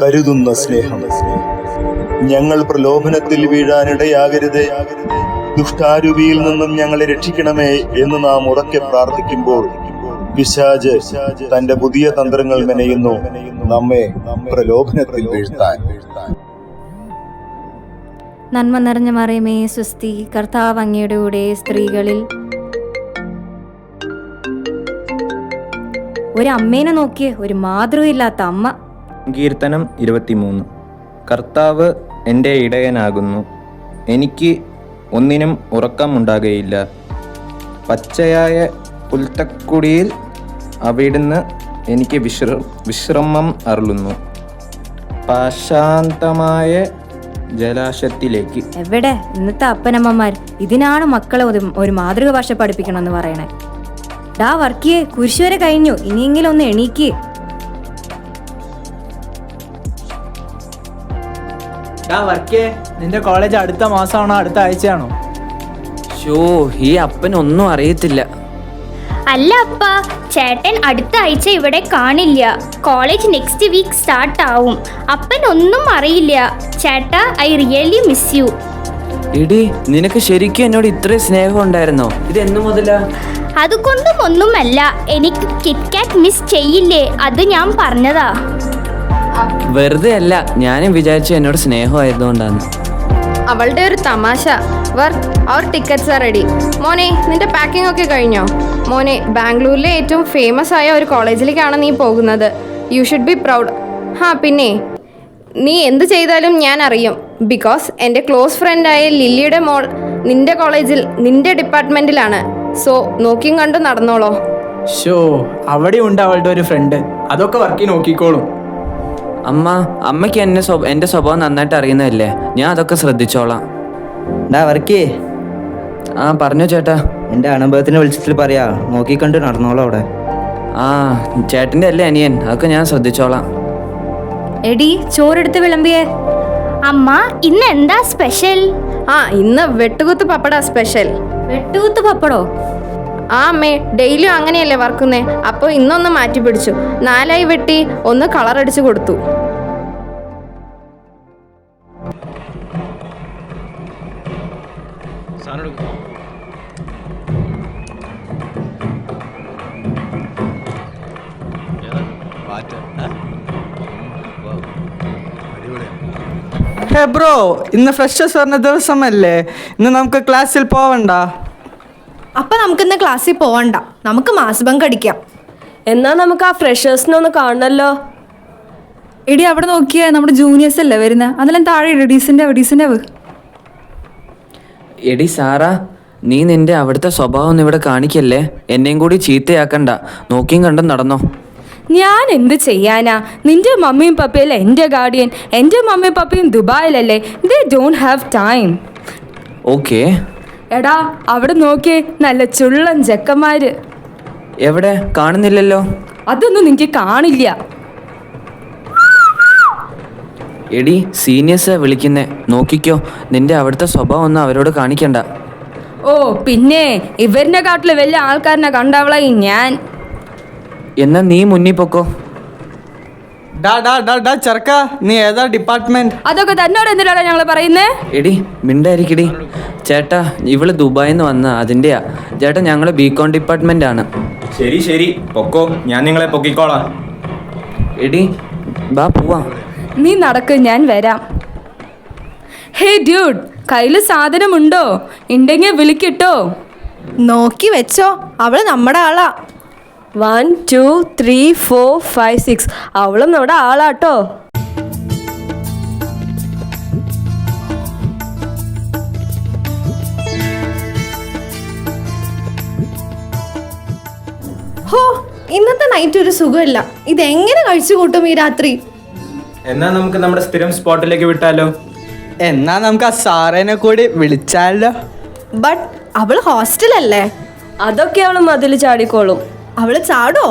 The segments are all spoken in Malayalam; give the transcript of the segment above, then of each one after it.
കരുതുന്ന സ്നേഹം. ഞങ്ങൾ പ്രലോഭനത്തിൽ വീഴാനിടയാകരുതേ, ദുഷ്ടാരൂപിയിൽ നിന്നും ഞങ്ങളെ രക്ഷിക്കണമേ എന്ന് നാം ഉറക്കെ പ്രാർത്ഥിക്കുമ്പോൾ പിശാച് തന്റെ പുതിയ തന്ത്രങ്ങൾ മെനയുന്നു, നമ്മെ പ്രലോഭനത്തിൽ വീഴ്ത്താൻ. നന്മ നിറഞ്ഞ മറിയമേ സ്വസ്തി, കർത്താവ് അങ്ങയുടെ കൂടെ സ്ത്രീകളിൽ ഒരു അമ്മേനെ നോക്കിയേ, ഒരു മാതൃകയില്ലാത്ത അമ്മ. കീർത്തനം 23. കർത്താവ് എൻ്റെ ഇടയനാകുന്നു, എനിക്ക് ഒന്നിനും ഉറക്കമുണ്ടാകുകയില്ല. പച്ചയായ പുൽത്തക്കുടിയിൽ അവിടുന്ന് എനിക്ക് വിശ്രമം അരുളുന്നു. പ്രശാന്തമായ ജലാശയത്തിലേക്ക്. എവിടെ ഇന്നത്തെ അപ്പനമ്മമാർ ഇതിനാണ് മക്കളെ ഒരു മാതൃക ഭാഷ പഠിപ്പിക്കണമെന്ന് പറയണേ. ഡാ വർക്കിയെ, കുരിശ് വരെ കഴിഞ്ഞു, ഇനിയെങ്കിലും ഒന്ന് എണീക്ക്. നിന്റെ കോളേജ് അടുത്ത മാസമാണോ അടുത്ത ആഴ്ചയാണോ? ഈ അപ്പനൊന്നും അറിയത്തില്ല. അല്ല അപ്പ, ചേട്ടൻ അടുത്ത ആഴ്ച ഇവിടെ കാണില്ല. കോളേജ് നെക്സ്റ്റ് വീക്ക് സ്റ്റാർട്ട് ആവും. അപ്പൻ ഒന്നും അറിയില്ല. ചേട്ടാ, ഐ റിയലി മിസ് യു. എടി, നിനക്ക് ശരിക്കും എന്നോട് ഇത്രയും സ്നേഹം ഉണ്ടായിരുന്നോ? ഇത് എന്നു മുതലാ? അതുകൊണ്ടും ഒന്നുമല്ല, എനിക്ക് കിറ്റ്കാറ്റ് മിസ് ചെയ്യില്ലേ, അത് ഞാൻ പറഞ്ഞതാ. വെറുതെ അല്ല, ഞാനും വിചാരിച്ചു എന്നോട് സ്നേഹമായതുകൊണ്ടാണ്. അവളുടെ ഒരു തമാശ. Work our tickets are ready. മോനെ, നിന്റെ പാക്കിംഗ് ഒക്കെ കഴിഞ്ഞോ? മോനെ, ബാംഗ്ലൂരിലെ ഏറ്റവും ഫേമസ് ആയ ഒരു കോളേജിലേക്കാണ് നീ പോകുന്നത്. You should be proud. പിന്നെ നീ എന്ത് ചെയ്താലും ഞാൻ അറിയും. ബിക്കോസ് എൻ്റെ ക്ലോസ് ഫ്രണ്ടായ ലില്ലിയുടെ മോൾ നിന്റെ കോളേജിൽ നിന്റെ ഡിപ്പാർട്ട്മെൻറ്റിലാണ്. സോ നോക്കിയും കണ്ടു നടന്നോളോ. അവിടെ ഉണ്ട് അവളുടെ ഒരു ഫ്രണ്ട്. അതൊക്കെ വർക്കി നോക്കിക്കോളും. അമ്മയ്ക്ക് എൻ്റെ സ്വഭാവം നന്നായിട്ട് അറിയുന്നതല്ലേ, ഞാൻ അതൊക്കെ ശ്രദ്ധിച്ചോളാം. വർക്കേ, പറഞ്ഞോ ചേട്ടാ. എൻ്റെ അനുഭവത്തിന് വിളിച്ചിട്ട് പറയാ, നോക്കിക്കണ്ട് നടന്നോളാം അവിടെ. ചേട്ടൻ്റെ അല്ലേ അനിയൻ, അതൊക്കെ ഞാൻ ശ്രദ്ധിച്ചോളാം. എടി, ചോറെടുത്ത് വിളമ്പിയേ. അമ്മ, ഇന്ന് എന്താ സ്പെഷ്യൽ? ഇന്ന് വെട്ടുകുത്ത് പപ്പടാ സ്പെഷ്യൽ. വെട്ടുകുത്ത് പപ്പടോ? അമ്മേ, ഡെയിലിയും അങ്ങനെയല്ലേ വറക്കുന്നേ. അപ്പോൾ ഇന്നൊന്ന് മാറ്റി പിടിച്ചു. 4 വെട്ടി 1 കളർ അടിച്ചു കൊടുത്തു. ബ്രോ, ഇന്ന് ഫ്രഷേഴ്സ് പറഞ്ഞ ദിവസമല്ലേ, ഇന്ന് നമുക്ക് ക്ലാസ്സിൽ പോവണ്ട. അപ്പം നമുക്കിന്ന് ക്ലാസ്സിൽ പോവണ്ട, നമുക്ക് മാസ് ബങ്ക് അടിക്കാം. എന്നാ നമുക്ക് ആ ഫ്രഷേഴ്സിനെ ഒന്ന് കാണണല്ലോ. എടി, അവിടെ നോക്കിയാൽ നമ്മുടെ ജൂനിയേഴ്സ് അല്ലേ വരുന്നത്, അതെല്ലാം താഴെ ഡീസിൻ്റെ. എടി സാറാ, നീ നിന്റെ അവിടുത്തെ സ്വഭാവം ഒന്നും ഇവിടെ കാണിക്കല്ലേ. എന്നെയും കൂടി ചീത്തയാക്കണ്ട, നോക്കിയും കണ്ടും നടന്നോ. ഞാൻ എന്ത് ചെയ്യാനാ? നിന്റെ മമ്മിയും പപ്പയല്ലേ എൻ്റെ ഗാർഡിയൻ. എൻ്റെ മമ്മിയും പപ്പയും ദുബായിലല്ലേ, they don't have time. Okay. എടാ, അവിടെ നോക്കിയേ, നല്ല ചുള്ളൻ ചെക്കന്മാര്. എവിടെ? കാണുന്നില്ലല്ലോ. അതൊന്നും നിനക്ക് കാണില്ല. എടി, സീനിയേഴ്സാ വിളിക്കുന്നേ, നോക്കിക്കോ. നിന്റെ അവിടുത്തെ സ്വഭാവം ഒന്നും അവരോട് കാണിക്കണ്ട. പിന്നെ ഇവരിനെ കാട്ടില് വലിയ ആൾക്കാരനെ കണ്ടവളായി ഞാൻ. എന്നാ നീ മുന്നിൽ പൊക്കോ. ചെറുക്ക, നീ ഏതാ ഡിപ്പാർട്ട്മെന്റ്? അതൊക്കെ തന്നോട് എന്തിനാണ് ഞങ്ങൾ പറയുന്നേ? എടി, മിണ്ടായിരിക്കടി. ചേട്ടാ, ഇവള് ദുബായിന്ന് വന്ന അതിൻ്റെയാ. ചേട്ടാ, ഞങ്ങള് ബികോം ഡിപ്പാർട്ട്മെന്റ് ആണ്. ശരി പൊക്കോ, ഞാൻ നിങ്ങളെ പൊക്കിക്കോളാം. എടി, ബാ പോവാ. നീ നടക്ക്, ഞാൻ വരാം. ഹേ ഡ്യൂഡ്, കയ്യിൽ സാധനമുണ്ടോ? ഉണ്ടെങ്കിൽ വിളിക്കിട്ടോ. നോക്കി വെച്ചോ, അവള് നമ്മുടെ ആളാ. 1 2 3 4 5 6 അവളും നമ്മുടെ ആളാട്ടോ. നൈറ്റ് ഒരു സുഖമില്ല. ഇതെങ്ങനെ കഴിച്ചു കൂട്ടും ഈ രാത്രി? എന്നാ നമുക്ക് നമ്മുടെ സ്ഥിരം സ്പോട്ടിലേക്ക് വിട്ടാലോ? എന്നാ നമുക്ക് ആ സാറേനെ കൂടി വിളിച്ചാലോ? ബട്ട് അവള് ഹോസ്റ്റലല്ലേ? അതൊക്കെ അവള് മതില് ചാടിക്കോളും. അവള് ചാടോ?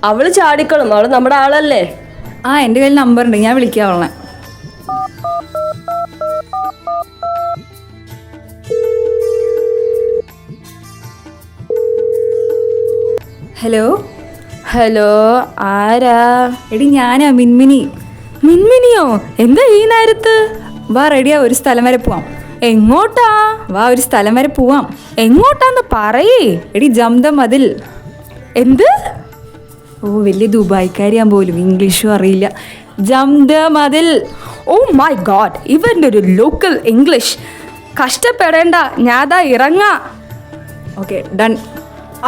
അവള് ചാടിക്കോളും, അവള് നമ്മുടെ ആളല്ലേ. ആ എൻ്റെ കയ്യിൽ നമ്പർ ഉണ്ട്, ഞാൻ വിളിക്കാം അവളെ. ഹലോ ഹലോ, ആരാ? എടി ഞാനാ മിൻമിനി. മിൻമിനിയോ? എന്താ ഈ നേരത്ത്? വാ റെഡിയാ, ഒരു സ്ഥലം വരെ പോവാം. എങ്ങോട്ടാ? വാ ഒരു സ്ഥലം വരെ പോവാം. എങ്ങോട്ടാന്ന് പറയേ. എടി ജംദം മതിൽ. എന്ത്? ഓ വലിയ ദുബായ്ക്കാരിയാൻ പോലും ഇംഗ്ലീഷും അറിയില്ല. ജംദം മതിൽ. ഓ മൈ ഗോഡ്, ഇവന്റെ ഒരു ലോക്കൽ ഇംഗ്ലീഷ്. കഷ്ടപ്പെടേണ്ട, ഞാതാ ഇറങ്ങാ. Okay done.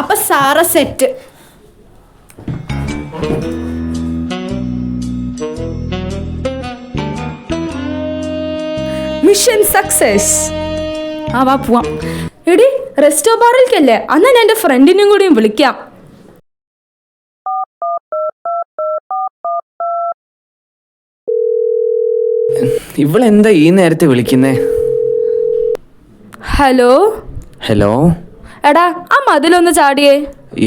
അപ്പൊ സാറ സെറ്റ്. Mission success. ആ വാ പോവാം. എടി റെസ്റ്റോ ബാറിലേക്കല്ലേ? അന്നാ ഞാൻ എൻ്റെ ഫ്രണ്ടിനും കൂടിയും വിളിക്കാം. ഇവളെന്താ ഈ നേരത്തെ വിളിക്കുന്നേ? ഹലോ. ഹലോ. എടാ ആ മതിലൊന്ന് ചാടിയേ.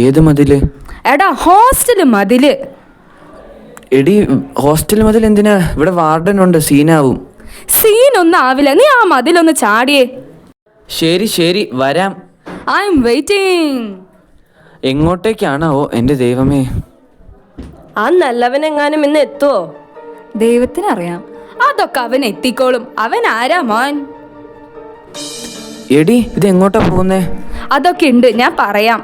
ഏത് മതില്? എടാ ഹോസ്റ്റല് മതില്. എടി ഹോസ്റ്റൽ മതിൽ എന്തിനാ? ഇവിടെ വാർഡൻ ഉണ്ട്, സീനാവും. സീനൊന്നും ആവില്ല, നീ ആ മതിലൊന്ന് ചാടിയേ. ശരി ശരി വരാം. I M waiting. എങ്ങോട്ടേക്കാണാവോ എൻ്റെ ദൈവമേ? ആ നല്ലവനെങ്ങാനും ഇന്ന് എത്തുവോ? ദൈവത്തിനറിയാം. അതൊക്കെ അവൻ എത്തിക്കോളും. അവൻ ആരാ മോൻ? എടി ഇത് എങ്ങോട്ടാ പോകുന്നേ? അതൊക്കെ ഉണ്ട്, ഞാൻ പറയാം.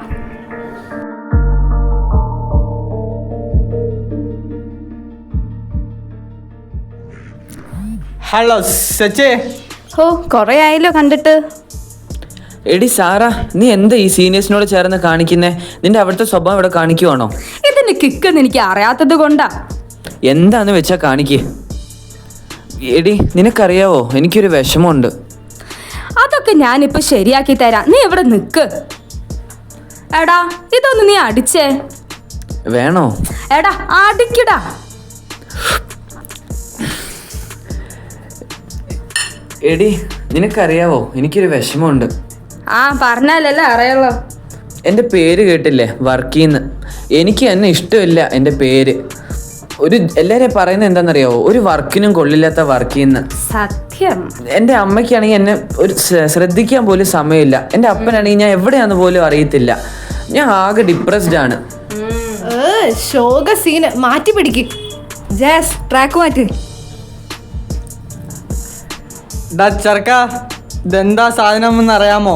ഹലോ സച്ചേ. ഓ കൊറേ ആയല്ലോ കണ്ടിട്ട്. എടി സാറാ, നീ എന്താ ഈ സീനിയേഴ്സിനോട് ചേർന്ന് കാണിക്കുന്നേ? നിന്റെ അവിടുത്തെ സ്വഭാവം ഇവിടെ കാണിക്കുവാണോ? ഇതിന്റെ കിക്കെന്ന് എനിക്ക് അറിയാത്തത് കൊണ്ടാ. എന്താന്ന് വെച്ചാ കാണിക്ക്. എടി നിനക്കറിയാവോ, എനിക്കൊരു വിഷമമുണ്ട്. അതൊക്കെ ഞാനിപ്പോ ശരിയാക്കി തരാം, നീ ഇവിടെ നിക്ക്. എടാ ഇതൊന്ന് നീ അടിച്ചേ. വേണോ? എടാ അടിക്കടാ. എടി നിനക്കറിയാവോ, എനിക്കൊരു വിഷമമുണ്ട്. ആ പറഞ്ഞാലല്ലേ അറിയാലോ. എൻ്റെ പേര് കേട്ടില്ലേ, വർക്കീന്ന്. എനിക്ക് എന്നെ ഇഷ്ടമില്ല എൻ്റെ പേര്. എല്ലാവരും പറയുന്നത് എന്താണെന്നറിയാവോ, ഒരു വർക്കിനും കൊള്ളില്ലാത്ത വർക്കീന്ന്. സത്യം. എൻ്റെ അമ്മയ്ക്കാണെങ്കിൽ എന്നെ ഒരു ശ്രദ്ധിക്കാൻ പോലും സമയമില്ല. എൻ്റെ അപ്പനാണെങ്കിൽ ഞാൻ എവിടെയാണെന്ന് പോലും അറിയത്തില്ല. ഞാൻ ആകെ ഡിപ്രസ്ഡ് ആണ്. ശോക സീന് മാറ്റി പിടിക്ക്. ജാസ് ട്രാക്ക് മാറ്റ്. ചെറുക്ക, ഇതെന്താ സാധനം എന്ന് അറിയാമോ?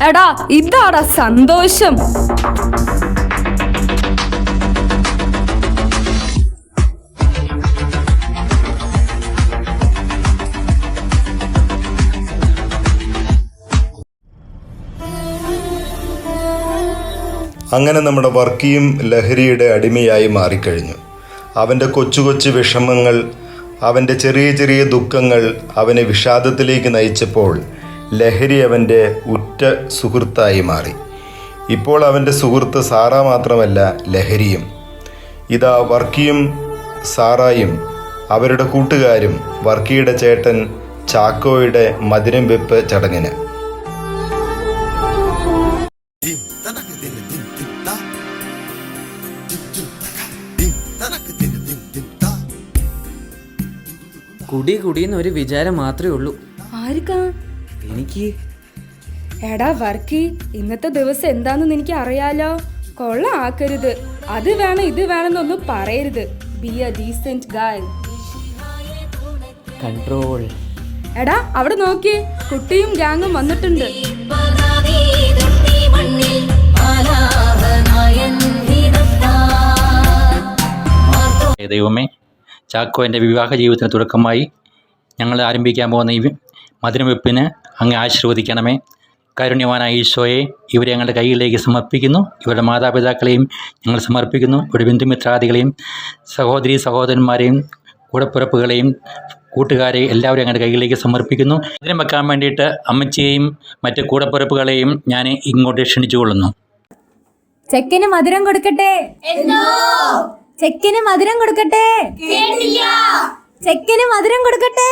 എടാ ഇതാടാ സന്തോഷം. അങ്ങനെ നമ്മുടെ വർക്കിയും ലഹരിയുടെ അടിമയായി മാറിക്കഴിഞ്ഞു. അവൻ്റെ കൊച്ചു കൊച്ചു വിഷമങ്ങൾ, അവൻ്റെ ചെറിയ ചെറിയ ദുഃഖങ്ങൾ അവനെ വിഷാദത്തിലേക്ക് നയിച്ചപ്പോൾ ലഹരി അവൻ്റെ ഉറ്റ സുഹൃത്തായി മാറി. ഇപ്പോൾ അവൻ്റെ സുഹൃത്ത് സാറ മാത്രമല്ല, ലഹരിയും. ഇതാ വർക്കിയും സാറായും അവരുടെ കൂട്ടുകാരും വർക്കിയുടെ ചേട്ടൻ ചാക്കോയുടെ മധുരം വെപ്പ് ചടങ്ങിന്. കുടി കുടിയെന്ന് ഒരു വിചാരം മാത്രമേ ഉള്ളൂ. ആർക്കാ? എനിക്ക്. എടാ വർക്കി, ഇന്നത്തെ ദിവസം എന്താണെന്ന് എനിക്ക് അറിയാലോ. കൊള്ള ആക്കരുത്. അത് വേണം ഇത് വേണമെന്നൊന്നും പറയരുത്. Be a decent guy. Control. എടാ അവിടെ നോക്കി, കുട്ടിയും ഗ്യാങ്ങും വന്നിട്ടുണ്ട്. ദൈവമേ, ചാക്കോ എൻ്റെ വിവാഹ ജീവിതത്തിന് തുടക്കമായി ഞങ്ങൾ ആരംഭിക്കാൻ പോകുന്ന ഈ മധുരവെപ്പിന് അങ്ങ് ആശീർവദിക്കണമേ. കാരുണ്യവാനായ ഈശോയെ, ഇവരെ ഞങ്ങളുടെ കൈകളിലേക്ക് സമർപ്പിക്കുന്നു. ഇവരുടെ മാതാപിതാക്കളെയും ഞങ്ങൾ സമർപ്പിക്കുന്നു. ഇവരുടെ ബന്ധുമിത്രാദികളെയും സഹോദരി സഹോദരന്മാരെയും കൂടപ്പിറപ്പുകളെയും കൂട്ടുകാരെയും എല്ലാവരും ഞങ്ങളുടെ കൈകളിലേക്ക് സമർപ്പിക്കുന്നു. മധുരം വെക്കാൻ വേണ്ടിയിട്ട് അമ്മച്ചിയെയും മറ്റ് കൂടപ്പിറപ്പുകളെയും ഞാൻ ഇങ്ങോട്ട് ക്ഷണിച്ചു കൊള്ളുന്നു. ചെക്കന് മധുരം കൊടുക്കട്ടെ. ചെക്കന് മധുരം കൊടുക്കട്ടെ. ചെക്കന് മധുരം കൊടുക്കട്ടെ.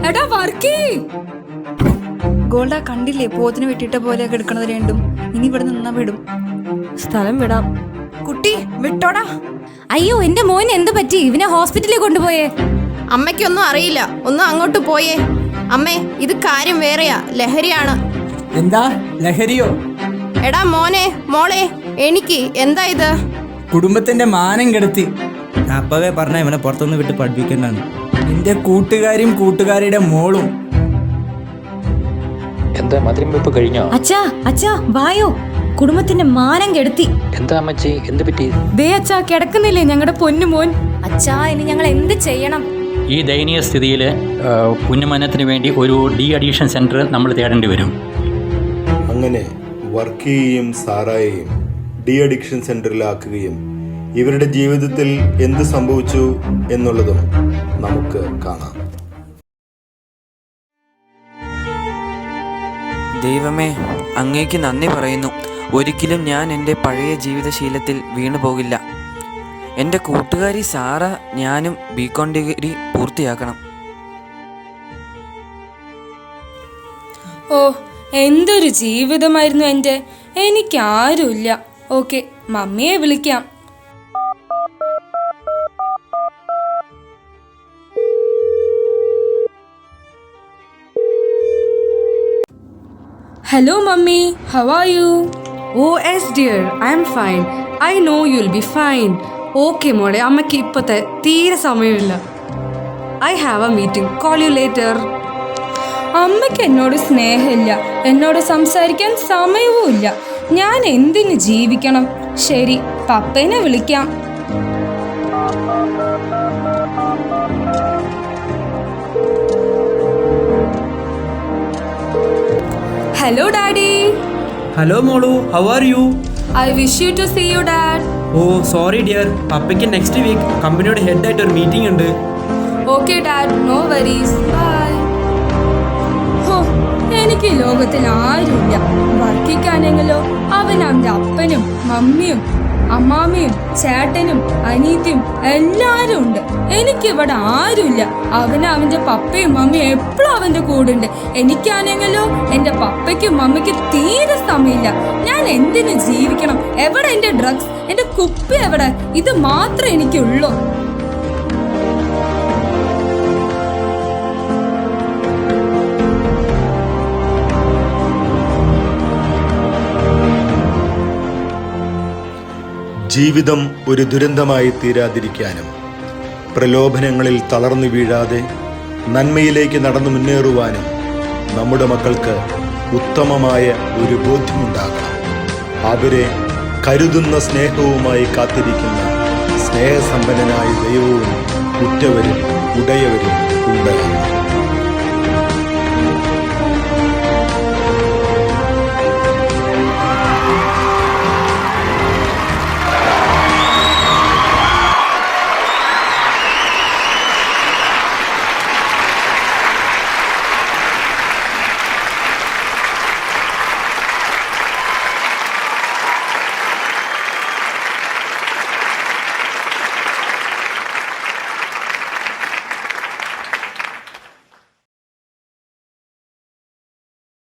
എടാ വർക്കി, ഗോൾഡ കണ്ടില്ലേ പോത്തിന് വെട്ടിയിട്ട പോലെ കിടക്കണത് രണ്ടും. ഇനി ഇവിടെ നിന്നാ വിടും. സ്ഥലം വിടാം. കുട്ടി വിട്ടോടാ. അയ്യോ, എന്റെ മോന് എന്ത് പറ്റി? ഇവനെ ഹോസ്പിറ്റലിൽ കൊണ്ടുപോയേ. അമ്മയ്ക്കൊന്നും അറിയില്ല, ഒന്നും അങ്ങോട്ട് പോയേ. അമ്മേ, ഇത് കാര്യം വേറെയാ, ലഹരിയാണ്. എന്താ ലഹരിയോ? എടാ മോനെ, മോളെ, എനിക്ക് എന്താ ഇത്? കുടുംബത്തിന്റെ മാനം കെടുത്തി. ഞാൻ അപ്പവേ പറഞ്ഞ ഇവനെ പുറത്തൊന്ന് വിട്ട് പഠിപ്പിക്കണ്ടാണ്. എന്റെ കൂട്ടുകാരിയും കൂട്ടുകാരിയുടെ മോളും. എന്താ മധുരം വെപ്പ് കഴിഞ്ഞോ? അച്ഛാ, അച്ഛാ വായോ, കുടുംബത്തിന്റെ മാനം കെടുത്തി. എന്താ അമ്മച്ചി, എന്ത് പറ്റി? ദേ അച്ഛാ, കിടക്കുന്നില്ലേ ഞങ്ങളുടെ പൊന്നുമോൻ? അച്ഛാ, ഇനി ഞങ്ങൾ എന്ത് ചെയ്യണം? ഈ ദയനീയ സ്ഥിതിയിൽ ഉന്നമനത്തിന് വേണ്ടി ഒരു ഡി അഡിക്ഷൻ സെൻറ്റർ നമ്മൾ തേടേണ്ടി വരും. അങ്ങനെ വർക്കിയെയും സാറായെയും ഡി അഡിക്ഷൻ സെന്ററിലാക്കുകയും ഇവരുടെ ജീവിതത്തിൽ എന്ത് സംഭവിച്ചു എന്നുള്ളതും നമുക്ക് കാണാം. ദൈവമേ, അങ്ങേക്ക് നന്ദി പറയുന്നു. ഒരിക്കലും ഞാൻ എൻ്റെ പഴയ ജീവിതശീലത്തിൽ വീണു പോകില്ല. എൻ്റെ കൂട്ടുകാരി സാറ ഞാനും ബികോം ഡിഗ്രി പൂർത്തിയാക്കണം. ഓ, എന്തൊരു ജീവിതമായിരുന്നു എൻ്റെ. എനിക്കാരുമില്ല. ഓക്കെ, മമ്മിയെ വിളിക്കാം. Hello mummy, how are you? Oh yes dear, I am fine. I know you'll be fine. Okay മോളെ, അമ്മയ്ക്ക് ഇപ്പോഴത്തെ തീരെ സമയമില്ല. I have a meeting. Call you later. അമ്മയ്ക്ക് എന്നോട് സ്നേഹമില്ല, എന്നോട് സംസാരിക്കാൻ സമയവുമില്ല. ഞാൻ എന്തിന് ജീവിക്കണം? ശരി, പപ്പേനെ വിളിക്കാം. Hello daddy. ഹലോ മോളു, how are you? I wish you to see you dad. ഓ സോറി ഡിയർ, പപ്പയ്ക്ക് നെക്സ്റ്റ് വീക്ക് കമ്പനിയുടെ ഹെഡായിട്ട് ഒരു മീറ്റിംഗ് ഉണ്ട്. Okay dad, no worries. Bye. ഹോ, എനിക്ക് ലോകത്തിൽ ആരുമില്ല. വർക്കിക്കാണെങ്കിലോ അവൻ അവൻ്റെ അപ്പനും മമ്മിയും അമ്മാമ്മയും ചേട്ടനും അനീത്തിയും എല്ലാരും ഉണ്ട്. എനിക്കിവിടെ ആരുമില്ല. അവന്റെ പപ്പയും മമ്മിയും എപ്പോഴും അവന്റെ കൂടെ ഉണ്ട്. എനിക്കാണെങ്കിലോ എൻ്റെ പപ്പയ്ക്കും മമ്മിക്കും തീരെ സമയമില്ല. ഞാൻ എന്തിനു ജീവിക്കണം? എവിടെ എൻ്റെ ഡ്രഗ്സ്? എൻ്റെ കുപ്പി എവിടെ? ഇത് മാത്രമേ എനിക്കുള്ളൂ. ജീവിതം ഒരു ദുരന്തമായി തീരാതിരിക്കാനും പ്രലോഭനങ്ങളിൽ തളർന്നു വീഴാതെ നന്മയിലേക്ക് നടന്നു മുന്നേറുവാനും നമ്മുടെ മക്കൾക്ക് ഉത്തമമായ ഒരു ബോധ്യമുണ്ടാകണം. അവരെ കരുതുന്ന സ്നേഹവുമായി കാത്തിരിക്കുന്ന സ്നേഹസമ്പന്നനായ ദൈവവും ഉറ്റവരും ഉടയവരും ഉണ്ട്.